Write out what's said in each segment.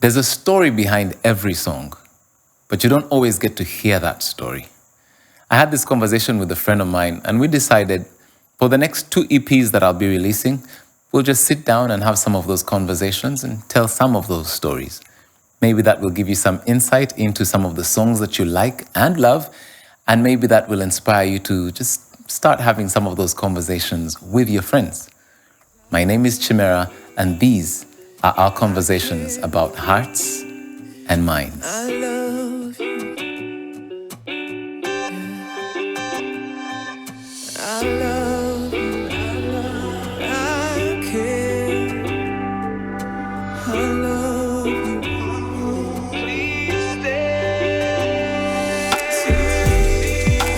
There's a story behind every song, but you don't always get to hear that story. I had this conversation with a friend of mine, and we decided for the next 2 EPs that I'll be releasing, we'll just sit down and have some of those conversations and tell some of those stories. Maybe that will give you some insight into some of the songs that you like and love, and maybe that will inspire you to just start having some of those conversations with your friends. My name is Kimera, and these are our conversations about hearts and minds. I love you. I love you. I care. I love you. Please stay.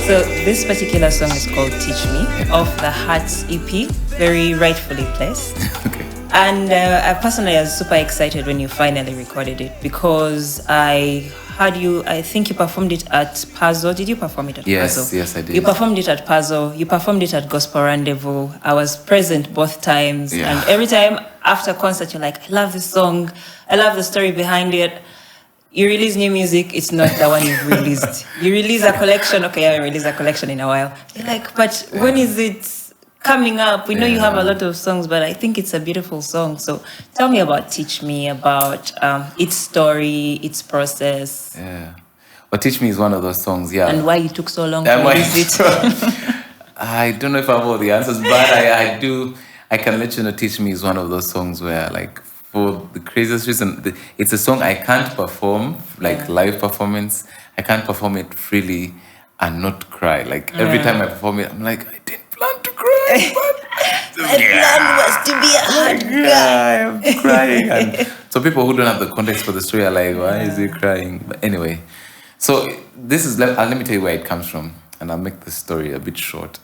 So this particular song is called Teach Me of the Hearts EP, very rightfully placed. Okay. And I personally was super excited when you finally recorded it because I heard you, I think you performed it at Puzzle. Did you perform it at Puzzle? Yes, I did. You performed it at Puzzle. You performed it at Gospel Rendezvous. I was present both times. Yeah. And every time after concert, you're like, I love this song. I love the story behind it. You release new music, it's not the one you've released. You release a collection, okay, I release a collection in a while. You're like, but when is it coming up? We know you have a lot of songs, but I think it's a beautiful song. So tell me about Teach Me, about its story, its process. Yeah. But Teach Me is one of those songs, yeah. And why it took so long to release it. I don't know if I have all the answers, but I do. I can let you know Teach Me is one of those songs where, like, for the craziest reason, it's a song I can't perform, like live performance. I can't perform it freely and not cry. Like, every time I perform it, I'm like, I didn't plan to cry, but My plan was to be a hard guy. I'm crying. And so people who don't have the context for the story are like, why is he crying? But anyway, so this is, let me tell you where it comes from, and I'll make the story a bit short.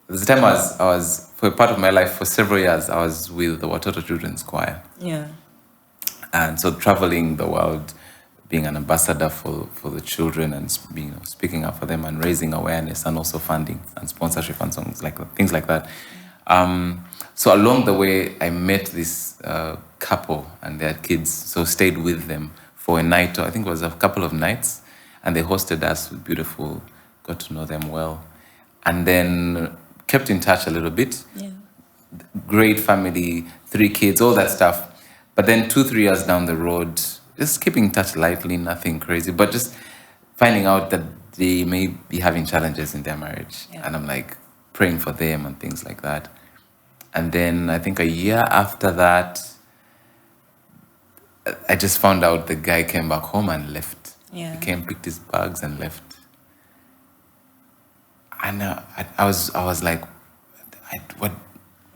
There's a time I was, for a part of my life, for several years, I was with the Watoto Children's Choir. Yeah. And so traveling the world, being an ambassador for the children and speaking up for them and raising awareness and also funding and sponsorship and things like that. So along the way, I met this couple and their kids, so stayed with them for a night, or I think it was a couple of nights, and they hosted us with beautiful, got to know them well, and then kept in touch a little bit. Yeah. Great family, 3 kids, all that stuff. But then 2-3 years down the road, just keeping in touch lightly, nothing crazy, but just finding out that they may be having challenges in their marriage. Yeah. And I'm like praying for them and things like that. And then I think a year after that, I just found out the guy came back home and left. Yeah. He came, picked his bags and left. And I was like, what?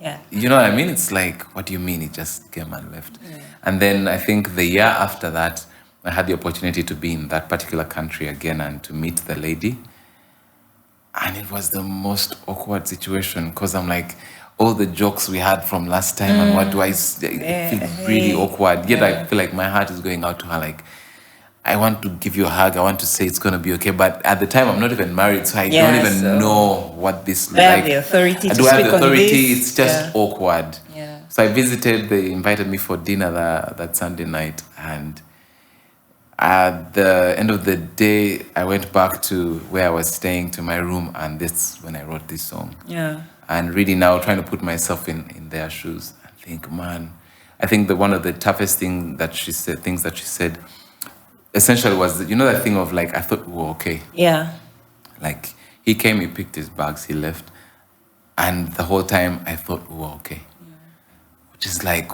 Yeah. You know what I mean? It's like, what do you mean he just came and left? Yeah. And then I think the year after that, I had the opportunity to be in that particular country again and to meet the lady. And it was the most awkward situation because I'm like, all the jokes we had from last time and what do I feel really awkward. Yet I feel like my heart is going out to her like, I want to give you a hug. I want to say it's going to be okay. But at the time, I'm not even married, so I don't even know what this looks like. I have the authority to do I have speak the authority? on this? It's just awkward. Yeah. So I visited. They invited me for dinner that Sunday night. And at the end of the day, I went back to where I was staying, to my room. And that's when I wrote this song. Yeah. And really now trying to put myself in their shoes. I think, man, I think one of the toughest things that she said, essentially was, you know, that thing of like, I thought we were okay. Yeah. Like, he came, he picked his bags, he left. And the whole time, I thought we were okay. Yeah. Which is like...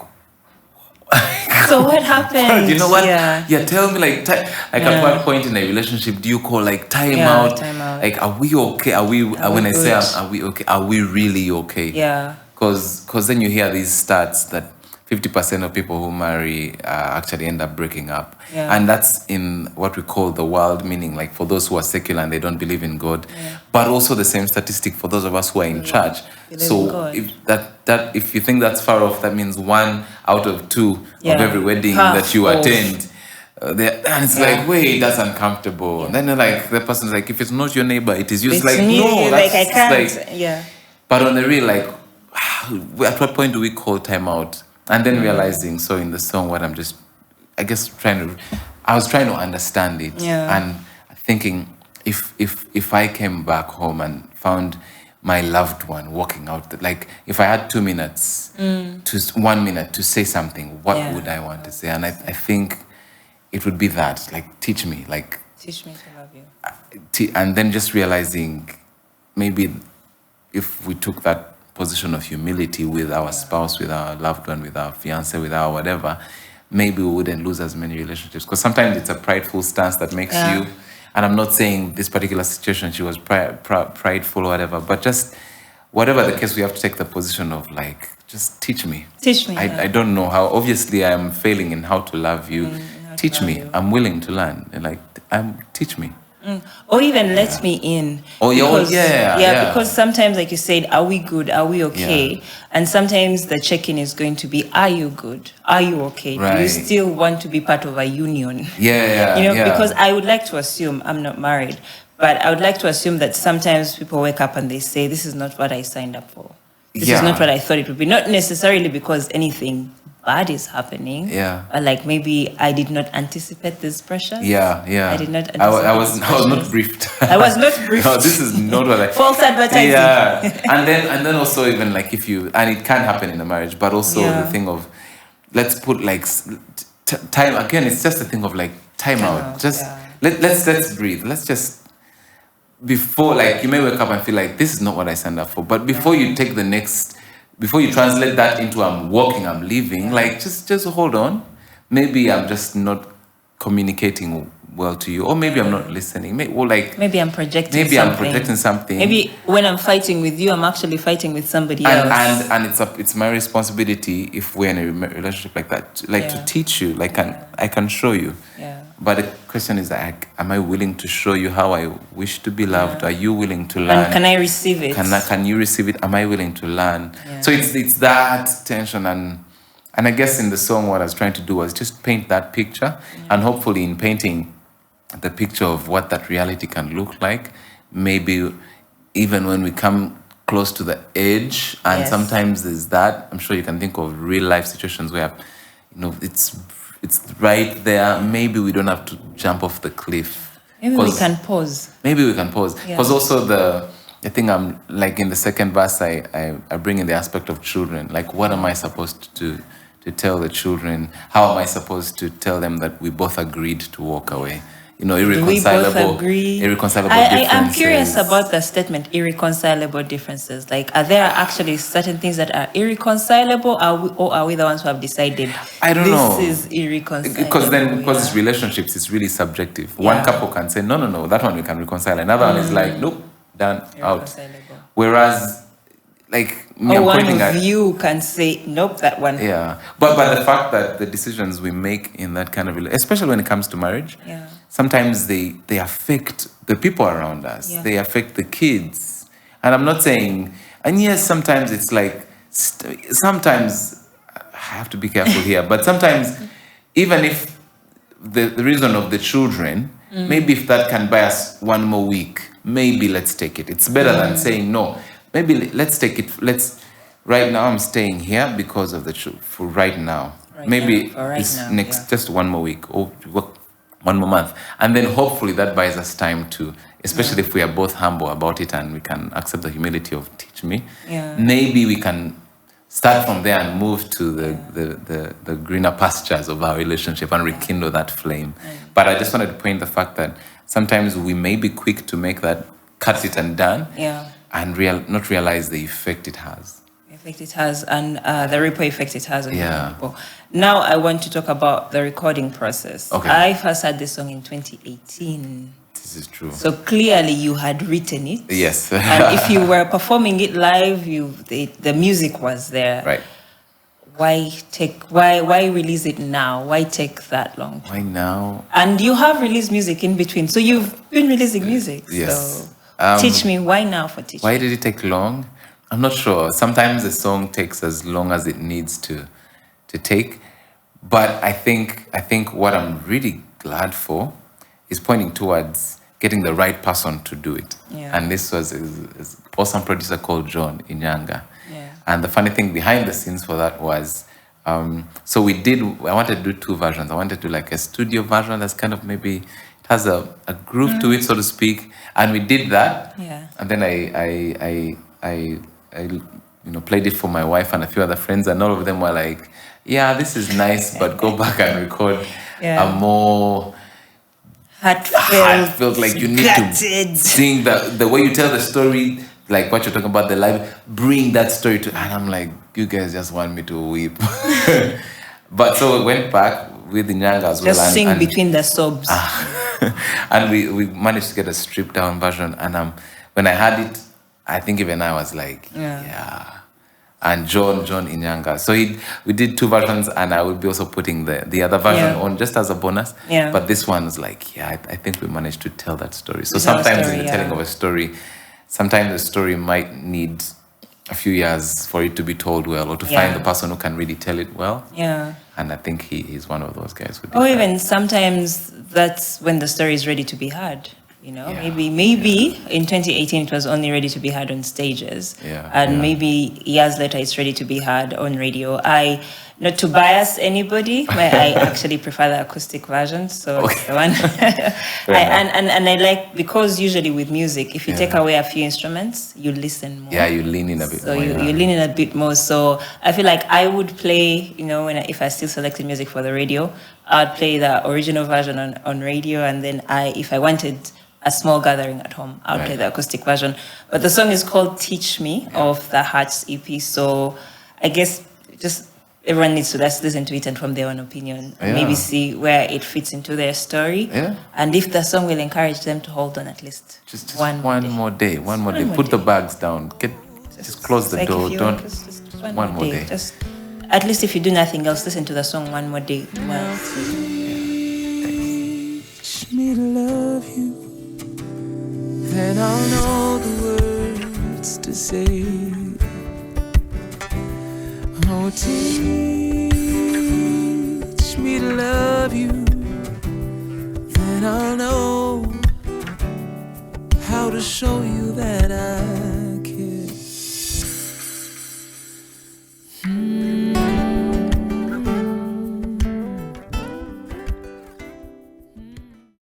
So what happened? You know what? Yeah, Tell me, like at what point in a relationship do you call, like, time out? Like, are we okay? When I say, are we okay? Are we really okay? Yeah. Because then you hear these stats that 50% of people who marry actually end up breaking up. Yeah. And that's in what we call the world, meaning like for those who are secular and they don't believe in God, but also the same statistic for those of us who are in church. So if you think that's far off, that means 1 out of 2 of every wedding that you attend. And it's like, wait, that's uncomfortable. Yeah. And then like the person's like, if it's not your neighbor, it is you. It's like, me, no, that's like I can't. like, But on the real, like, at what point do we call time out? And then realizing, so in the song, what I'm just I guess I was trying to understand it, Yeah. and thinking if I came back home and found my loved one walking out, like if I had 2 minutes to 1 minute to say something, what Yeah. would I want to say? And I think it would be that, like, teach me, like, Teach me to love you. and then just realizing maybe if we took that position of humility with our spouse, with our loved one, with our fiance, with our whatever, maybe we wouldn't lose as many relationships. Because sometimes it's a prideful stance that makes Yeah. you, and I'm not saying this particular situation she was prideful or whatever, but just whatever the case, we have to take the position of like, just teach me. Teach me. I don't know how. Obviously, I am failing in how to love you. how to Teach love me. you. I'm willing to learn. Like, teach me. Or even let me in. Oh, yeah, Because, yeah. because sometimes, like you said, are we good? Are we okay? Yeah. And sometimes the check-in is going to be, are you good? Are you okay? Do you Right. still want to be part of a union? Yeah, You know, yeah. because I would like to assume, I'm not married, but I would like to assume that sometimes people wake up and they say, this is not what I signed up for. This Yeah. is not what I thought it would be. Not necessarily because anything bad is happening. Yeah. But like maybe I did not anticipate this pressure. Yeah. I did not I anticipate was these not pressures. briefed. I was not briefed. No, this is not what I. False advertising. Yeah, and then also even like if you, and it can happen in a marriage, but also Yeah. the thing of, let's put like time again. It's just a thing of like time out. out, Just yeah. let's breathe. Let's just, before, like, you may wake up and feel like this is not what I signed up for, but before you take the next, before you translate that into I'm walking, I'm leaving, like just hold on. Maybe I'm just not communicating well to you, or maybe I'm not listening. Maybe I'm projecting Maybe something. I'm projecting something. Maybe when I'm fighting with you, I'm actually fighting with somebody and else. and it's my responsibility, if we're in a relationship like that, like to Yeah. teach you, like I can show you. Yeah. But the question is, like, am I willing to show you how I wish to be loved? Are you willing to learn? And can I receive it? Can you receive it? Am I willing to learn? Yeah. So it's that tension, and I guess in the song what I was trying to do was just paint that picture, and hopefully in painting the picture of what that reality can look like, maybe even when we come close to the edge, and Yes. sometimes there's that, I'm sure you can think of real life situations where, it's right there. Maybe we don't have to jump off the cliff. Maybe we 'Cause- can pause. Maybe we can pause. Yeah. Because also I think I'm like in the second verse, I bring in the aspect of children. Like, what am I supposed to tell the children? How am I supposed to tell them that we both agreed to walk away? Do we Irreconcilable. both agree? Irreconcilable I'm differences. curious about the statement, irreconcilable differences. Like, are there actually certain things that are irreconcilable, or are we the ones who have decided I don't know. this is irreconcilable? Because it's yeah. relationships, it's really subjective. Yeah. One couple can say, no, that one we can reconcile. Another one is like, nope, done, out. Irreconcilable. Whereas, like, me, Or I'm one pointing of at... you can say, nope, that one. Yeah, but the fact that the decisions we make in that kind of especially when it comes to marriage, Yeah. sometimes they affect the people around us. Yeah. They affect the kids, and I'm not saying. And yes, sometimes it's like sometimes I have to be careful here, but sometimes even if the reason of the children, maybe if that can buy us one more week, maybe let's take it. It's better than saying no. Maybe let's take it. Right now I'm staying here because of the for right now. Right Maybe now, for right this now, next yeah. just one more week or one more month, and then hopefully that buys us time to, especially if we are both humble about it and we can accept the humility of teach me. Yeah. Maybe we can start from there and move to the greener pastures of our relationship and rekindle that flame. But I just wanted to point the fact that sometimes we may be quick to make that cut it and done, Yeah. and not realize the effect it has. Effect it has, and the ripple effect it has on Yeah. people. Now I want to talk about the recording process. Okay. I first heard this song in 2018. This is true. So clearly you had written it. Yes. And if you were performing it live, the music was there. Right. Why release it now? Why take that long? Why now? And you have released music in between. So you've been releasing music. Yes. So teach me, why now for teaching? Why did it take long? I'm not sure. Sometimes the song takes as long as it needs to take. But I think what I'm really glad for is pointing towards getting the right person to do it. Yeah. And this was an awesome producer called John Inyanga. Yeah. And the funny thing behind the scenes for that was So I wanted to do two versions. I wanted to do like a studio version that's kind of maybe, it has a groove to it, so to speak. And we did that. Yeah. And then I played it for my wife and a few other friends, and all of them were like, yeah, this is nice, but go back and record a more Heartfelt, like you need to sing the way you tell the story, like what you're talking about, the live, bring that story to, and I'm like, you guys just want me to weep. But so we went back with the Nyanga as well. Just sing between the sobs. And we managed to get a stripped down version. And when I had it, I think even I was like, yeah. And John Inyanga. So we did two versions, and I will be also putting the other version on just as a bonus. Yeah. But this one's like, I think we managed to tell that story. So sometimes in the telling of a story, sometimes the story might need a few years for it to be told well, or to find the person who can really tell it well. Yeah. And I think he's one of those guys who did or even sometimes that's when the story is ready to be heard. Maybe in 2018 it was only ready to be heard on stages, and maybe years later it's ready to be heard on radio. Not to bias anybody, but I actually prefer the acoustic version. So it's the one. And I like, because usually with music, if you take away a few instruments, you listen more. Yeah, you lean in a bit more. So you lean in a bit more. So I feel like I would play, if I still selected music for the radio, I'd play the original version on radio, and then if I wanted a small gathering at home, I would play the acoustic version. But the song is called Teach Me of the CHATS EP. So I guess just everyone needs to just listen to it and form their own opinion. Maybe see where it fits into their story. Yeah. And if the song will encourage them to hold on at least just one more day. Put the bags down. Just close the door. Don't. Just one more day. Just at least if you do nothing else, listen to the song one more day. Well, teach me to love you, then I'll know the words to say. Oh, teach me to love you, then I'll know how to show you.